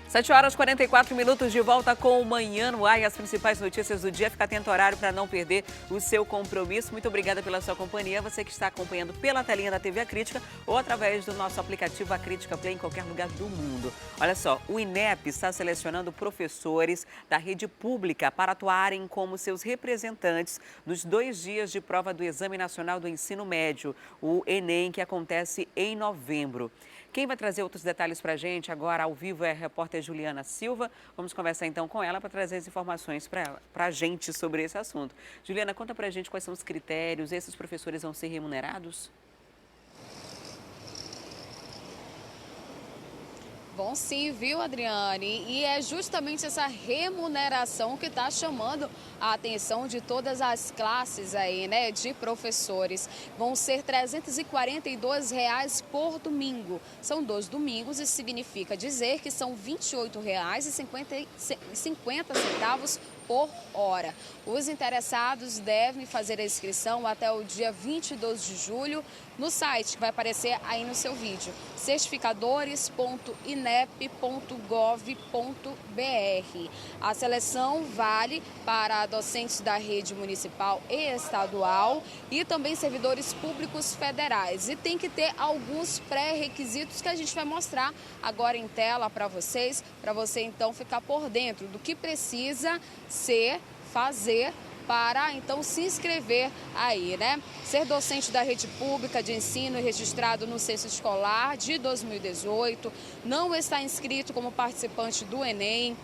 7h44 de volta com o Manhã no Ar e as principais notícias do dia. Fica atento ao horário para não perder o seu compromisso. Muito obrigada pela sua companhia. Você que está acompanhando pela telinha da TV A Crítica ou através do nosso aplicativo A Crítica Play em qualquer lugar do mundo. Olha só, o INEP está selecionando professores da rede pública para atuarem como seus representantes nos 2 dias de prova do Exame Nacional do Ensino Médio, o ENEM, que acontece em novembro. Quem vai trazer outros detalhes para a gente agora ao vivo é a repórter Juliana Silva. Vamos conversar então com ela para trazer as informações para a gente sobre esse assunto. Juliana, conta para a gente quais são os critérios, esses professores vão ser remunerados? Bom, sim, viu, Adriane? E é justamente essa remuneração que está chamando a atenção de todas as classes aí, né, de professores. Vão ser R$ 342 por domingo. São 2 domingos e significa dizer que são R$ 28,50 por hora. Os interessados devem fazer a inscrição até o dia 22 de julho no site que vai aparecer aí no seu vídeo, certificadores.inep.gov.br. A seleção vale para docentes da rede municipal e estadual e também servidores públicos federais. E tem que ter alguns pré-requisitos que a gente vai mostrar agora em tela para você então ficar por dentro do que precisa fazer para então se inscrever aí, né? Ser docente da rede pública de ensino e registrado no censo escolar de 2018, não estar inscrito como participante do ENEM,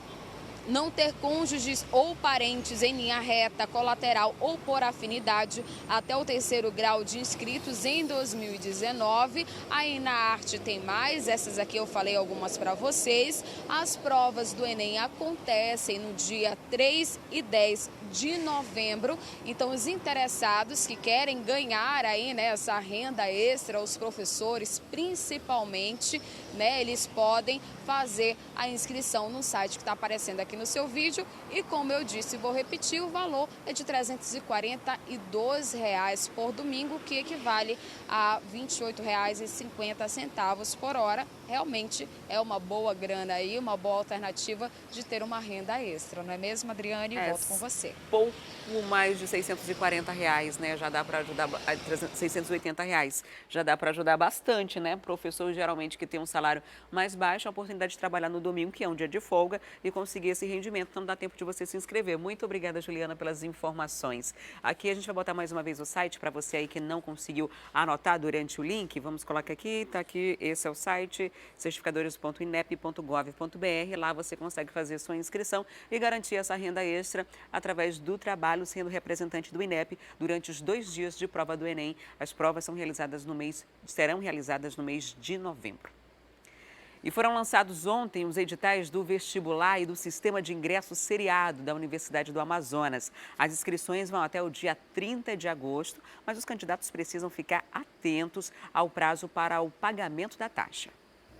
não ter cônjuges ou parentes em linha reta, colateral ou por afinidade até o 3º grau de inscritos em 2019. Aí na arte tem mais, essas aqui eu falei algumas para vocês. As provas do ENEM acontecem no dia 3 e 10 de novembro. Então os interessados que querem ganhar aí, né, essa renda extra, os professores principalmente, né, eles podem fazer a inscrição no site que está aparecendo aqui no seu vídeo e, como eu disse, vou repetir, o valor é de R$ 342 por domingo, que equivale a R$ 28,50 por hora. Realmente é uma boa grana aí, uma boa alternativa de ter uma renda extra, não é mesmo, Adriane? Volto com você. Pouco mais de R$ 640, né? Já dá para ajudar, R$ 680, já dá para ajudar bastante, né? Professor geralmente que tem um salário mais baixo, a oportunidade de trabalhar no domingo, que é um dia de folga, e conseguir esse rendimento. Não dá tempo de você se inscrever. Muito obrigada, Juliana, pelas informações. Aqui a gente vai botar mais uma vez o site para você aí que não conseguiu anotar durante o link. Vamos colocar aqui, tá aqui, esse é o site, certificadores.inep.gov.br. Lá você consegue fazer sua inscrição e garantir essa renda extra através do trabalho sendo representante do INEP durante os 2 dias de prova do ENEM. As provas serão realizadas no mês de novembro. E foram lançados ontem os editais do vestibular e do sistema de ingresso seriado da Universidade do Amazonas. As inscrições vão até o dia 30 de agosto, mas os candidatos precisam ficar atentos ao prazo para o pagamento da taxa.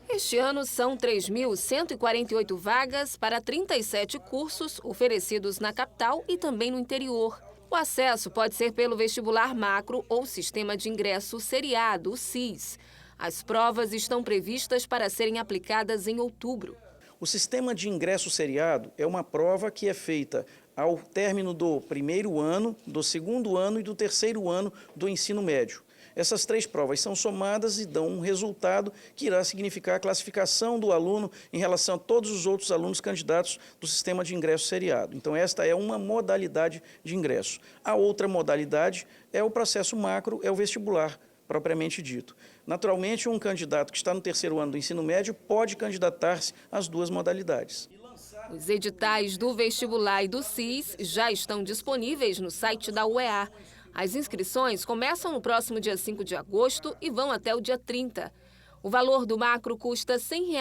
Este ano são 3.148 vagas para 37 cursos oferecidos na capital e também no interior. O acesso pode ser pelo vestibular macro ou sistema de ingresso seriado, o SIS. As provas estão previstas para serem aplicadas em outubro. O sistema de ingresso seriado é uma prova que é feita ao término do 1º ano, do 2º ano e do 3º ano do ensino médio. Essas 3 provas são somadas e dão um resultado que irá significar a classificação do aluno em relação a todos os outros alunos candidatos do sistema de ingresso seriado. Então, esta é uma modalidade de ingresso. A outra modalidade é o processo macro, é o vestibular propriamente dito. Naturalmente, um candidato que está no 3º ano do ensino médio pode candidatar-se às 2 modalidades. Os editais do vestibular e do SIS já estão disponíveis no site da UEA. As inscrições começam no próximo dia 5 de agosto e vão até o dia 30. O valor do macro custa R$ 100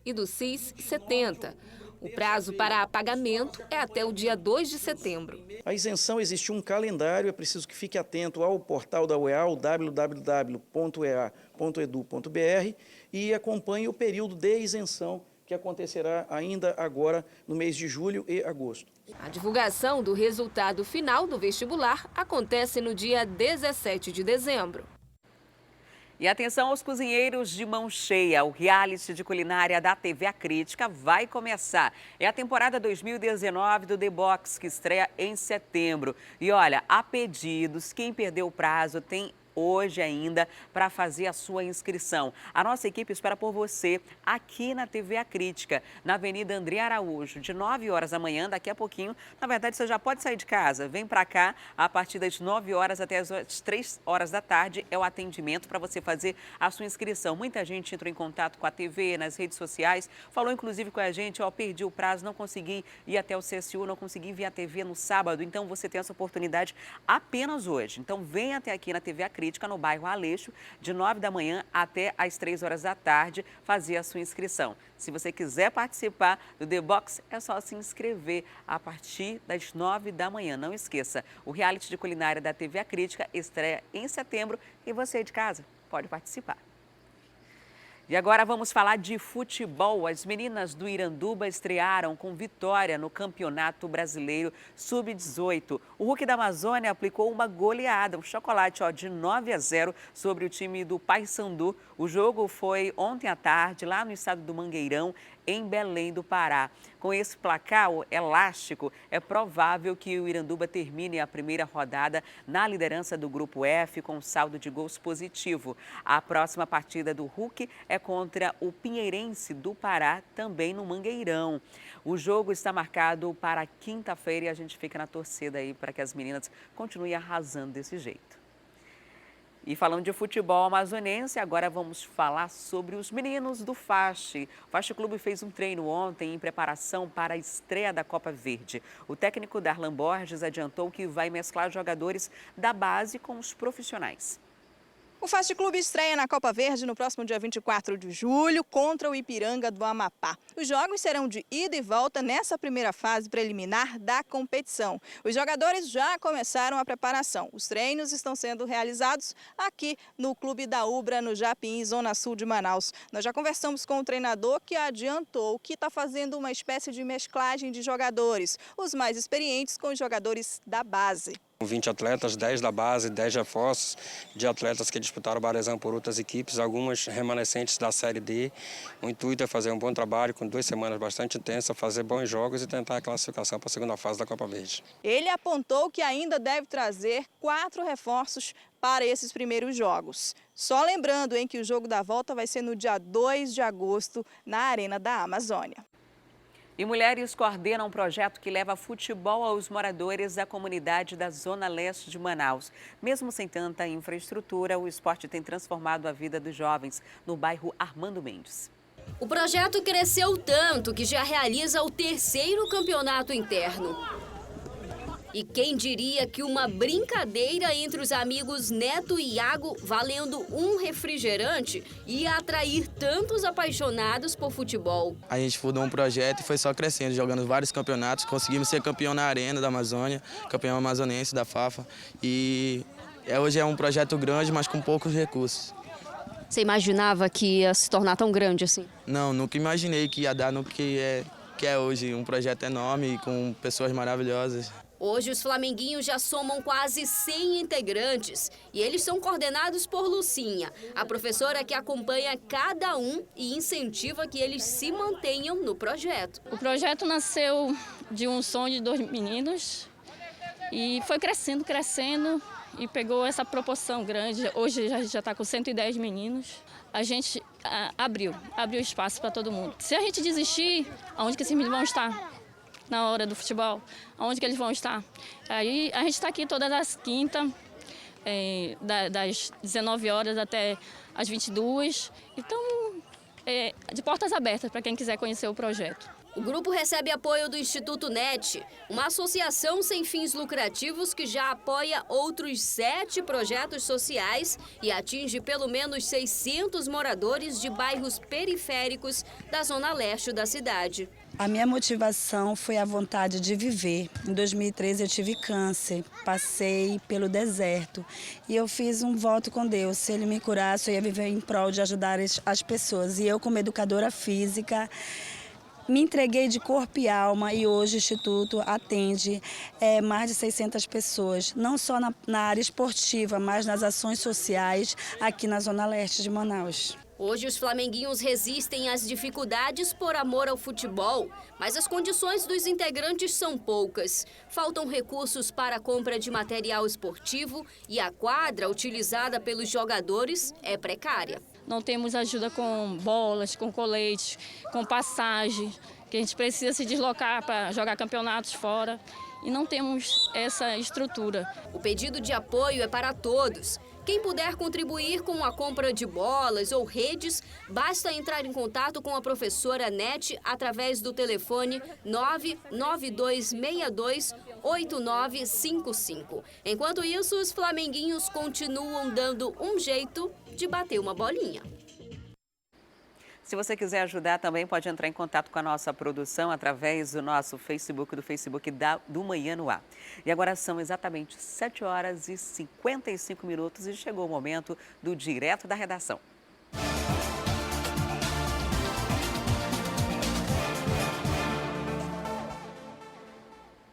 e do SIS, R$ 70. O prazo para pagamento é até o dia 2 de setembro. A isenção existe um calendário, é preciso que fique atento ao portal da UEA, o www.ea.edu.br, e acompanhe o período de isenção que acontecerá ainda agora no mês de julho e agosto. A divulgação do resultado final do vestibular acontece no dia 17 de dezembro. E atenção aos cozinheiros de mão cheia, o reality de culinária da TV A Crítica vai começar. É a temporada 2019 do The Box, que estreia em setembro. E olha, há pedidos, quem perdeu o prazo tem hoje ainda para fazer a sua inscrição. A nossa equipe espera por você aqui na TV A Crítica, na Avenida André Araújo, de 9 horas da manhã, daqui a pouquinho. Na verdade, você já pode sair de casa, vem para cá a partir das 9 horas até as 3 horas da tarde é o atendimento para você fazer a sua inscrição. Muita gente entrou em contato com a TV, nas redes sociais, falou inclusive com a gente, perdi o prazo, não consegui ir até o CSU, não consegui vir à TV no sábado, então você tem essa oportunidade apenas hoje. Então vem até aqui na TV A Crítica, no bairro Aleixo, de 9 da manhã até as 3 horas da tarde, fazer a sua inscrição. Se você quiser participar do The Box, é só se inscrever a partir das 9 da manhã. Não esqueça, o reality de culinária da TV A Crítica estreia em setembro e você de casa pode participar. E agora vamos falar de futebol. As meninas do Iranduba estrearam com vitória no Campeonato Brasileiro Sub-18. O Hulk da Amazônia aplicou uma goleada, um chocolate de 9-0 sobre o time do Paysandu. O jogo foi ontem à tarde, lá no estado do Mangueirão, em Belém do Pará. Com esse placar elástico, é provável que o Iranduba termine a primeira rodada na liderança do Grupo F com saldo de gols positivo. A próxima partida do Hulk é contra o Pinheirense do Pará, também no Mangueirão. O jogo está marcado para quinta-feira e a gente fica na torcida aí para que as meninas continuem arrasando desse jeito. E falando de futebol amazonense, agora vamos falar sobre os meninos do FAST. O FAST Clube fez um treino ontem em preparação para a estreia da Copa Verde. O técnico Darlan Borges adiantou que vai mesclar jogadores da base com os profissionais. O FAST Clube estreia na Copa Verde no próximo dia 24 de julho contra o Ipiranga do Amapá. Os jogos serão de ida e volta nessa primeira fase preliminar da competição. Os jogadores já começaram a preparação. Os treinos estão sendo realizados aqui no Clube da Ubra, no Japim, zona sul de Manaus. Nós já conversamos com o treinador que adiantou que está fazendo uma espécie de mesclagem de jogadores, os mais experientes com os jogadores da base. 20 atletas, 10 da base, 10 reforços de atletas que disputaram o Barezão por outras equipes, algumas remanescentes da Série D. O intuito é fazer um bom trabalho com 2 semanas bastante intensas, fazer bons jogos e tentar a classificação para a segunda fase da Copa Verde. Ele apontou que ainda deve trazer 4 reforços para esses primeiros jogos. Só lembrando que o jogo da volta vai ser no dia 2 de agosto na Arena da Amazônia. E mulheres coordenam um projeto que leva futebol aos moradores da comunidade da Zona Leste de Manaus. Mesmo sem tanta infraestrutura, o esporte tem transformado a vida dos jovens no bairro Armando Mendes. O projeto cresceu tanto que já realiza o 3º campeonato interno. E quem diria que uma brincadeira entre os amigos Neto e Iago, valendo um refrigerante, ia atrair tantos apaixonados por futebol. A gente fundou um projeto e foi só crescendo, jogando vários campeonatos. Conseguimos ser campeão na Arena da Amazônia, campeão amazonense da FAFA. E hoje é um projeto grande, mas com poucos recursos. Você imaginava que ia se tornar tão grande assim? Não, nunca imaginei que ia dar no que é hoje. Um projeto enorme com pessoas maravilhosas. Hoje, os flamenguinhos já somam quase 100 integrantes e eles são coordenados por Lucinha, a professora que acompanha cada um e incentiva que eles se mantenham no projeto. O projeto nasceu de um sonho de 2 meninos e foi crescendo e pegou essa proporção grande. Hoje a gente já está com 110 meninos. A gente abriu espaço para todo mundo. Se a gente desistir, aonde que esses meninos vão estar? Na hora do futebol, onde que eles vão estar. Aí a gente está aqui todas as quintas, das 19 horas até as 22. Então, de portas abertas para quem quiser conhecer o projeto. O grupo recebe apoio do Instituto NET, uma associação sem fins lucrativos que já apoia outros 7 projetos sociais e atinge pelo menos 600 moradores de bairros periféricos da zona leste da cidade. A minha motivação foi a vontade de viver. Em 2013 eu tive câncer, passei pelo deserto e eu fiz um voto com Deus. Se Ele me curasse, eu ia viver em prol de ajudar as pessoas. E eu, como educadora física, Me entreguei de corpo e alma e hoje o Instituto atende mais de 600 pessoas, não só na área esportiva, mas nas ações sociais aqui na Zona Leste de Manaus. Hoje os flamenguinhos resistem às dificuldades por amor ao futebol, mas as condições dos integrantes são poucas. Faltam recursos para a compra de material esportivo e a quadra utilizada pelos jogadores é precária. Não temos ajuda com bolas, com coletes, com passagem, que a gente precisa se deslocar para jogar campeonatos fora e não temos essa estrutura. O pedido de apoio é para todos. Quem puder contribuir com a compra de bolas ou redes, basta entrar em contato com a professora Nete através do telefone 99262-8955. Enquanto isso, os flamenguinhos continuam dando um jeito de bater uma bolinha. Se você quiser ajudar também, pode entrar em contato com a nossa produção através do nosso Facebook, do Manhã no Ar. E agora são exatamente 7h55 e chegou o momento do Direto da Redação.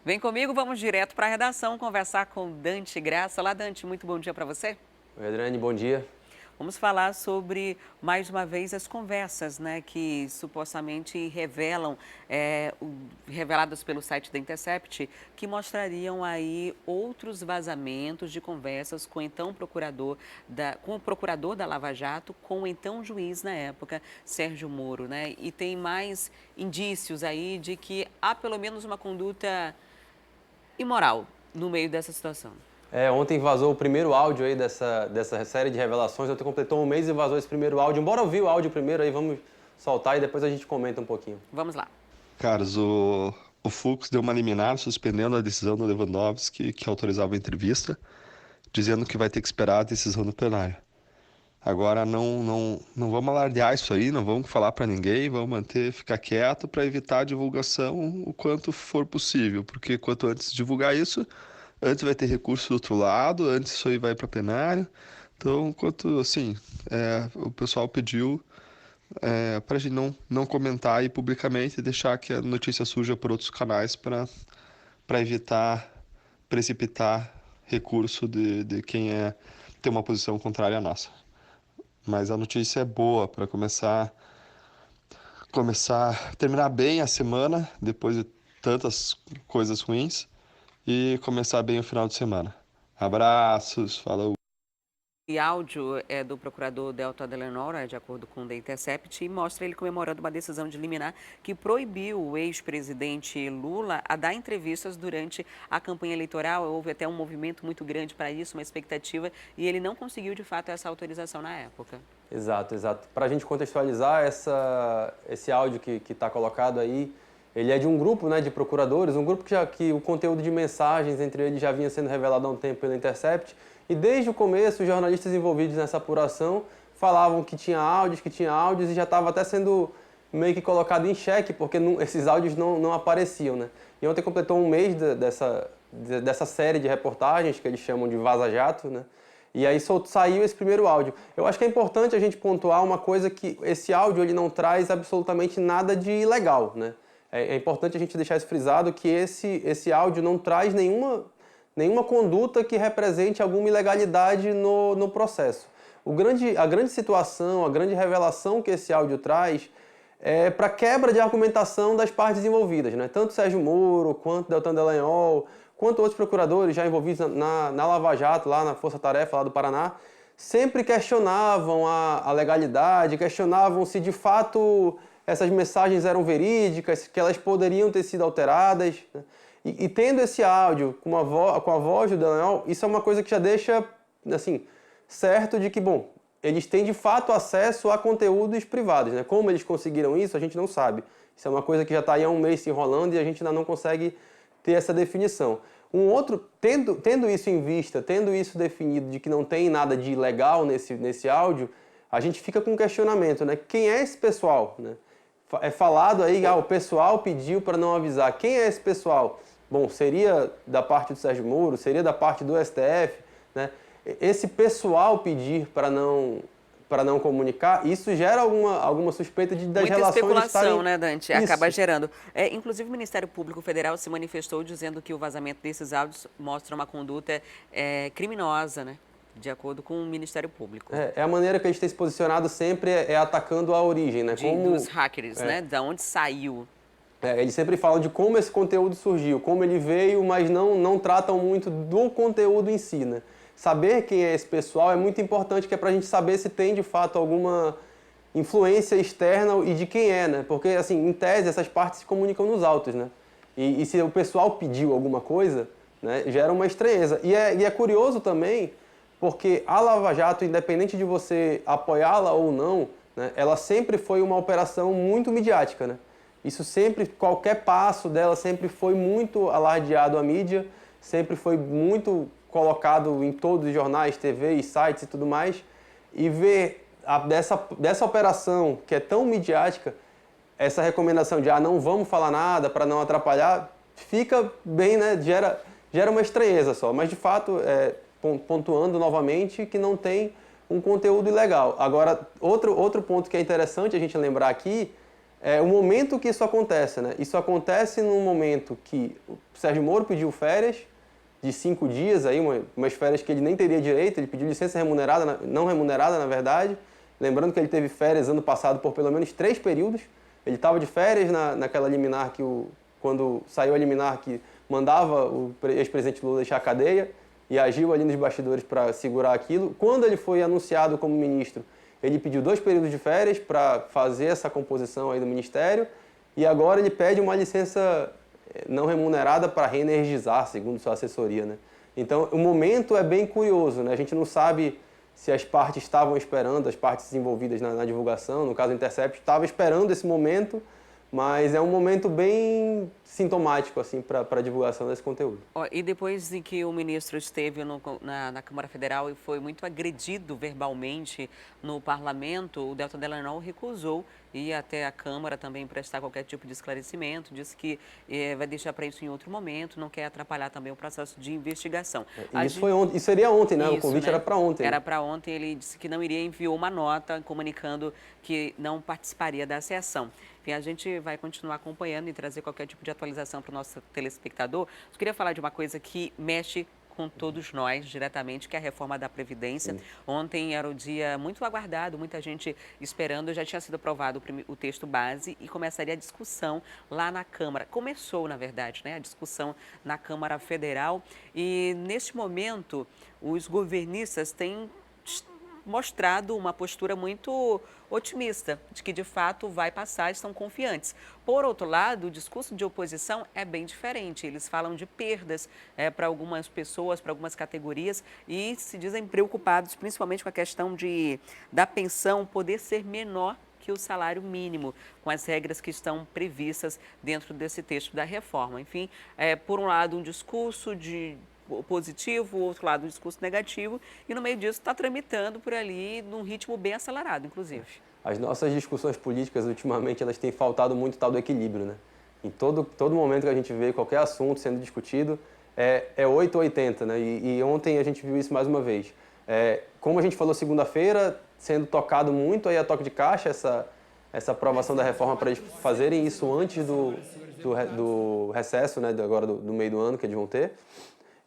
Vem comigo, vamos direto para a redação conversar com Dante Graça. Olá, Dante, muito bom dia para você. Oi, Adriane, bom dia. Vamos falar sobre, mais uma vez, as conversas, né, que supostamente reveladas pelo site da Intercept, que mostrariam aí outros vazamentos de conversas com o procurador da Lava Jato, com o então juiz na época, Sérgio Moro, né? E tem mais indícios aí de que há pelo menos uma conduta imoral no meio dessa situação. Ontem vazou o primeiro áudio aí dessa série de revelações. Ontem completou um mês e vazou esse primeiro áudio. Bora ouvir o áudio primeiro aí, vamos soltar e depois a gente comenta um pouquinho. Vamos lá. Carlos, o Fux deu uma liminar suspendendo a decisão do Lewandowski, que autorizava a entrevista, dizendo que vai ter que esperar a decisão do plenário. Agora não vamos alardear isso aí, não vamos falar para ninguém, vamos ficar quieto para evitar a divulgação o quanto for possível, porque quanto antes divulgar isso, antes vai ter recurso do outro lado, antes isso aí vai para plenário. Então, enquanto assim, o pessoal pediu para a gente não comentar aí publicamente e deixar que a notícia surja por outros canais para evitar precipitar recurso de quem tem uma posição contrária à nossa. Mas a notícia é boa para terminar bem a semana, depois de tantas coisas ruins, e começar bem o final de semana. Abraços, falou! E áudio é do procurador Deltan Dallagnol, de acordo com o The Intercept, e mostra ele comemorando uma decisão de liminar que proibiu o ex-presidente Lula a dar entrevistas durante a campanha eleitoral. Houve até um movimento muito grande para isso, uma expectativa, e ele não conseguiu, de fato, essa autorização na época. Exato. Para a gente contextualizar, esse áudio que está colocado aí, ele é de um grupo, né, de procuradores, um grupo que o conteúdo de mensagens entre eles já vinha sendo revelado há um tempo pelo Intercept. E desde o começo, os jornalistas envolvidos nessa apuração falavam que tinha áudios e já estava até sendo meio que colocado em xeque, porque esses áudios não apareciam, né? E ontem completou um mês dessa série de reportagens que eles chamam de Vaza Jato, né? E aí saiu esse primeiro áudio. Eu acho que é importante a gente pontuar uma coisa, que esse áudio ele não traz absolutamente nada de ilegal, né? É importante a gente deixar isso frisado, que esse áudio não traz nenhuma conduta que represente alguma ilegalidade no processo. A grande situação, a grande revelação que esse áudio traz é para quebra de argumentação das partes envolvidas, né? Tanto Sérgio Moro, quanto Deltan Dallagnol, quanto outros procuradores já envolvidos na Lava Jato, lá na Força Tarefa lá do Paraná, sempre questionavam a legalidade, questionavam se de fato essas mensagens eram verídicas, que elas poderiam ter sido alteradas, né? E tendo esse áudio com a voz do Dallagnol, isso é uma coisa que já deixa assim, certo de que, bom, eles têm de fato acesso a conteúdos privados, né? Como eles conseguiram isso, a gente não sabe. Isso é uma coisa que já está aí há um mês se enrolando e a gente ainda não consegue ter essa definição. Tendo isso em vista, tendo isso definido de que não tem nada de ilegal nesse áudio, a gente fica com um questionamento, né? Quem é esse pessoal, né? É falado aí, o pessoal pediu para não avisar. Quem é esse pessoal? Bom, seria da parte do Sérgio Moro, seria da parte do STF, né? Esse pessoal pedir para para não comunicar, isso gera alguma suspeita das muita relações especulação, estarem... né, Dante? Isso. Acaba gerando. Inclusive, o Ministério Público Federal se manifestou dizendo que o vazamento desses áudios mostra uma conduta criminosa, né? De acordo com o Ministério Público. A maneira que a gente tem se posicionado sempre é atacando a origem, né? Dos hackers, né? Da onde saiu. Eles sempre falam de como esse conteúdo surgiu, como ele veio, mas não tratam muito do conteúdo em si, né? Saber quem é esse pessoal é muito importante, que é para a gente saber se tem de fato alguma influência externa e de quem é, né? Porque, assim, em tese, essas partes se comunicam nos autos, né? E se o pessoal pediu alguma coisa, né, gera uma estranheza. E é curioso também, porque a Lava Jato, independente de você apoiá-la ou não, né, ela sempre foi uma operação muito midiática, né? Isso sempre, qualquer passo dela sempre foi muito alardeado à mídia, sempre foi muito colocado em todos os jornais, TV e sites e tudo mais. E ver dessa operação que é tão midiática, essa recomendação de não vamos falar nada para não atrapalhar, fica bem, né? Gera uma estranheza só. Mas, de fato, pontuando novamente que não tem um conteúdo ilegal. Agora, outro ponto que é interessante a gente lembrar aqui é o momento que isso acontece, né? Isso acontece num momento que o Sérgio Moro pediu férias de 5 dias, aí, umas férias que ele nem teria direito, ele pediu licença remunerada, não remunerada, na verdade. Lembrando que ele teve férias ano passado por pelo menos 3 períodos. Ele estava de férias naquela liminar quando saiu a liminar que mandava o ex-presidente Lula deixar a cadeia e agiu ali nos bastidores para segurar aquilo. Quando ele foi anunciado como ministro, ele pediu 2 períodos de férias para fazer essa composição aí do ministério e agora ele pede uma licença não remunerada para reenergizar, segundo sua assessoria, né? Então, o momento é bem curioso, né? A gente não sabe se as partes estavam esperando, as partes envolvidas na divulgação, no caso o Intercept, estava esperando esse momento, mas é um momento bem sintomático assim, para a divulgação desse conteúdo. E depois de que o ministro esteve na Câmara Federal e foi muito agredido verbalmente no parlamento, o Deltan Dallagnol recusou ir até a Câmara também prestar qualquer tipo de esclarecimento, disse que vai deixar para isso em outro momento, não quer atrapalhar também o processo de investigação. Isso foi ontem, isso seria ontem, né? Isso, o convite né? Era para ontem. Era para ontem, ele disse que não iria, enviou uma nota comunicando que não participaria da sessão. Enfim, a gente vai continuar acompanhando e trazer qualquer tipo de atualização para o nosso telespectador. Eu queria falar de uma coisa que mexe com todos nós diretamente, que é a reforma da Previdência. Sim. Ontem era o dia muito aguardado, muita gente esperando, já tinha sido aprovado o texto base e começaria a discussão lá na Câmara. Começou, na verdade, né, a discussão na Câmara Federal e, neste momento, os governistas têm mostrado uma postura muito otimista de que, de fato, vai passar, estão confiantes. Por outro lado, o discurso de oposição é bem diferente. Eles falam de perdas para algumas pessoas, para algumas categorias e se dizem preocupados, principalmente com a questão da pensão poder ser menor que o salário mínimo, com as regras que estão previstas dentro desse texto da reforma. Enfim, por um lado, um discurso positivo, outro lado um discurso negativo, e no meio disso está tramitando por ali num ritmo bem acelerado, inclusive. As nossas discussões políticas, ultimamente, elas têm faltado muito tal do equilíbrio, né? Em todo momento que a gente vê qualquer assunto sendo discutido, é 8 ou 80, né? E ontem a gente viu isso mais uma vez. Como a gente falou segunda-feira, sendo tocado muito aí a toque de caixa, essa aprovação da reforma para eles fazerem isso antes do recesso, né? Agora do meio do ano que eles vão ter.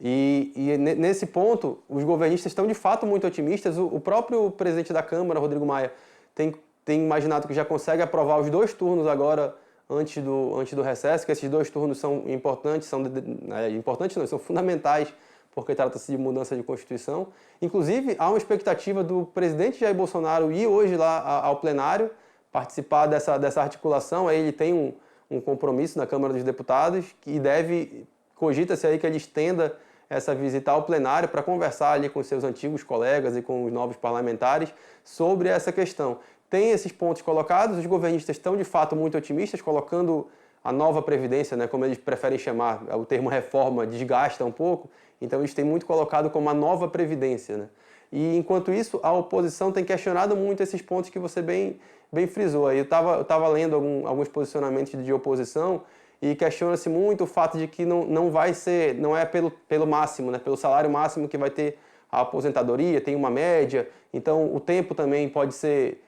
E nesse ponto, os governistas estão de fato muito otimistas. O próprio presidente da Câmara, Rodrigo Maia, tem imaginado que já consegue aprovar os 2 turnos agora antes do recesso, que esses 2 turnos são importantes, são fundamentais, porque trata-se de mudança de Constituição. Inclusive, há uma expectativa do presidente Jair Bolsonaro ir hoje lá ao plenário, participar dessa articulação. Aí ele tem um compromisso na Câmara dos Deputados e cogita-se aí que ele estenda essa visita ao plenário para conversar ali com seus antigos colegas e com os novos parlamentares sobre essa questão. Tem esses pontos colocados, os governistas estão de fato muito otimistas, colocando a nova Previdência, né, como eles preferem chamar, o termo reforma desgasta um pouco, então eles têm muito colocado como a nova Previdência, né? E enquanto isso, a oposição tem questionado muito esses pontos que você bem frisou. Aí eu estava lendo alguns posicionamentos de oposição e questiona-se muito o fato de que não é pelo máximo, né, pelo salário máximo que vai ter a aposentadoria, tem uma média, então o tempo também pode ser,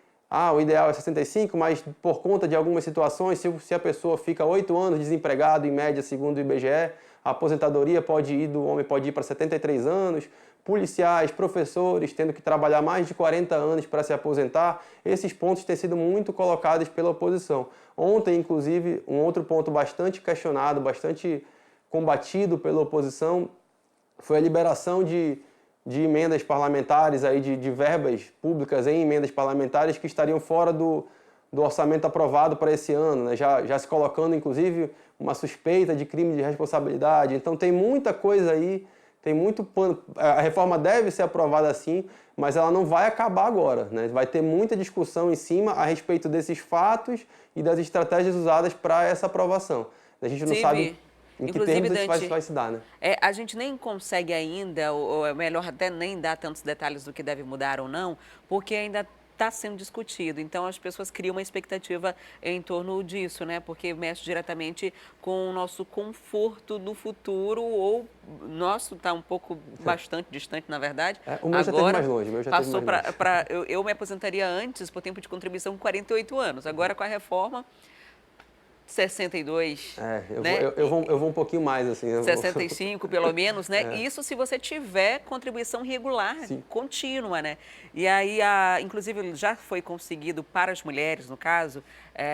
o ideal é 65, mas por conta de algumas situações, se a pessoa fica 8 anos desempregado, em média, segundo o IBGE, a aposentadoria do homem pode ir para 73 anos, policiais, professores tendo que trabalhar mais de 40 anos para se aposentar, esses pontos têm sido muito colocados pela oposição. Ontem, inclusive, um outro ponto bastante questionado, bastante combatido pela oposição, foi a liberação de emendas parlamentares, aí de verbas públicas em emendas parlamentares que estariam fora do orçamento aprovado para esse ano, né? Já se colocando, inclusive, uma suspeita de crime de responsabilidade. Então tem muita coisa aí, tem muito pano. A reforma deve ser aprovada sim, mas ela não vai acabar agora, né? Vai ter muita discussão em cima a respeito desses fatos e das estratégias usadas para essa aprovação. A gente não sabe em que termos isso vai se dar, né? A gente nem consegue ainda, ou é melhor até nem dar tantos detalhes do que deve mudar ou não, porque ainda está sendo discutido. Então, as pessoas criam uma expectativa em torno disso, né? Porque mexe diretamente com o nosso conforto no futuro, ou nosso está um pouco bastante distante, na verdade. O meu já esteve mais longe. Passou eu me aposentaria antes, por tempo de contribuição, com 48 anos. Agora, com a reforma, 62, eu vou um pouquinho mais, assim. 65, pelo menos, né? Isso se você tiver contribuição regular, contínua, né? E aí, inclusive, já foi conseguido para as mulheres, no caso,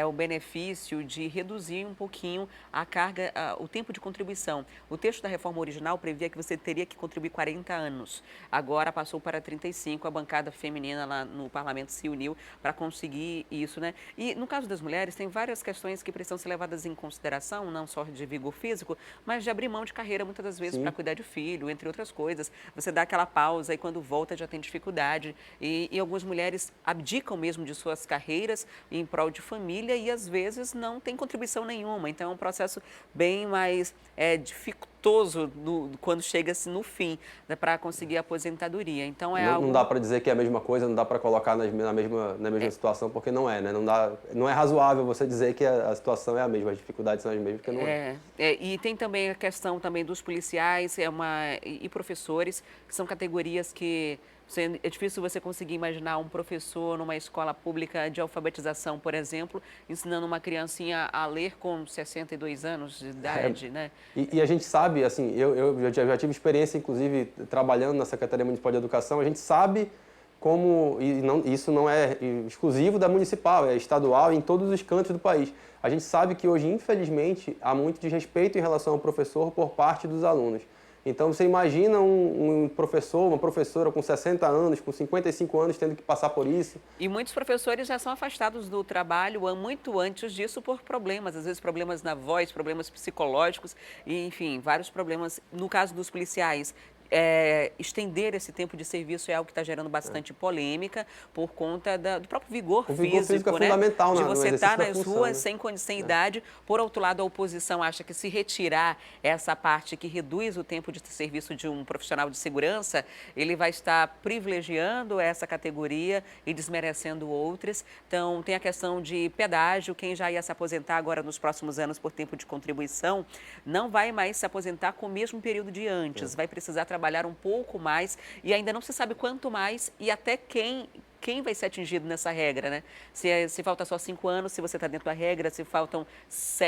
o benefício de reduzir um pouquinho a carga, o tempo de contribuição. O texto da reforma original previa que você teria que contribuir 40 anos. Agora passou para 35, a bancada feminina lá no parlamento se uniu para conseguir isso, né? E no caso das mulheres, tem várias questões que precisam ser levadas em consideração, não só de vigor físico, mas de abrir mão de carreira muitas das vezes para cuidar de filho, entre outras coisas. Você dá aquela pausa e quando volta já tem dificuldade. E algumas mulheres abdicam mesmo de suas carreiras em prol de família e às vezes não tem contribuição nenhuma. Então é um processo bem mais dificultoso quando chega-se no fim, né, para conseguir a aposentadoria. Então não dá para dizer que é a mesma coisa, não dá para colocar na mesma situação, porque não é, né? Não é razoável você dizer que a situação é a mesma, as dificuldades são as mesmas, porque não é. E tem também a questão também dos policiais e professores, que são categorias que é difícil você conseguir imaginar um professor numa escola pública de alfabetização, por exemplo, ensinando uma criancinha a ler com 62 anos de idade, né? E a gente sabe, assim, eu já tive experiência, inclusive, trabalhando na Secretaria Municipal de Educação, a gente sabe como, isso não é exclusivo da municipal, é estadual em todos os cantos do país. A gente sabe que hoje, infelizmente, há muito desrespeito em relação ao professor por parte dos alunos. Então, você imagina um professor, uma professora com 60 anos, com 55 anos, tendo que passar por isso. E muitos professores já são afastados do trabalho muito antes disso por problemas, às vezes problemas na voz, problemas psicológicos, e, enfim, vários problemas. No caso dos policiais, estender esse tempo de serviço é algo que está gerando bastante polêmica por conta do próprio vigor físico, é fundamental, de no você estar nas função, ruas né? sem condição de idade. Por outro lado, a oposição acha que se retirar essa parte que reduz o tempo de serviço de um profissional de segurança, ele vai estar privilegiando essa categoria e desmerecendo outras. Então, tem a questão de pedágio, quem já ia se aposentar agora nos próximos anos por tempo de contribuição, não vai mais se aposentar com o mesmo período de antes, vai precisar trabalhar um pouco mais e ainda não se sabe quanto mais e até quem vai ser atingido nessa regra, né? Se falta só 5 anos, se você está dentro da regra, se faltam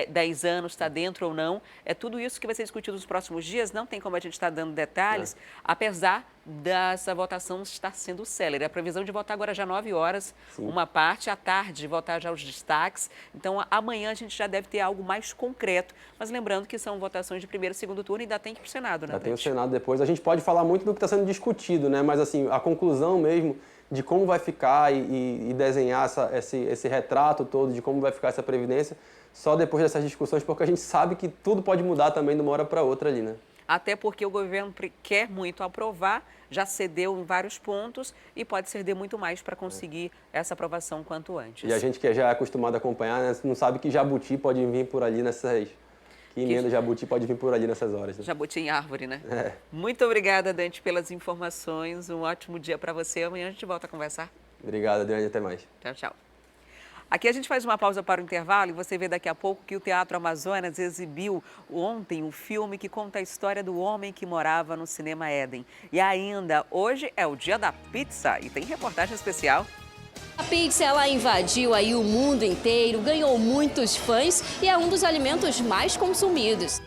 10 anos, está dentro ou não. É tudo isso que vai ser discutido nos próximos dias, não tem como a gente estar dando detalhes, apesar dessa votação estar sendo célere. A previsão de votar agora já 9 horas, uma parte, à tarde votar já os destaques. Então, amanhã a gente já deve ter algo mais concreto. Mas lembrando que são votações de primeiro e segundo turno e ainda tem que ir para o Senado, né? Já tem o Senado depois. A gente pode falar muito do que está sendo discutido, né? Mas, assim, a conclusão mesmo de como vai ficar e desenhar esse retrato todo de como vai ficar essa previdência, só depois dessas discussões, porque a gente sabe que tudo pode mudar também de uma hora para outra ali, né? Até porque o governo quer muito aprovar, já cedeu em vários pontos e pode ceder muito mais para conseguir essa aprovação quanto antes. E a gente que já é acostumado a acompanhar, né, não sabe que jabuti pode vir por ali que emenda jabuti pode vir por ali nessas horas. Né? Jabuti em árvore, né? Muito obrigada, Dante, pelas informações. Um ótimo dia para você. Amanhã a gente volta a conversar. Obrigado, Adriane. Até mais. Tchau, tchau. Aqui a gente faz uma pausa para o intervalo e você vê daqui a pouco que o Teatro Amazonas exibiu ontem um filme que conta a história do homem que morava no Cinema Éden. E ainda, hoje é o dia da pizza e tem reportagem especial. A pizza, ela invadiu aí o mundo inteiro, ganhou muitos fãs e é um dos alimentos mais consumidos.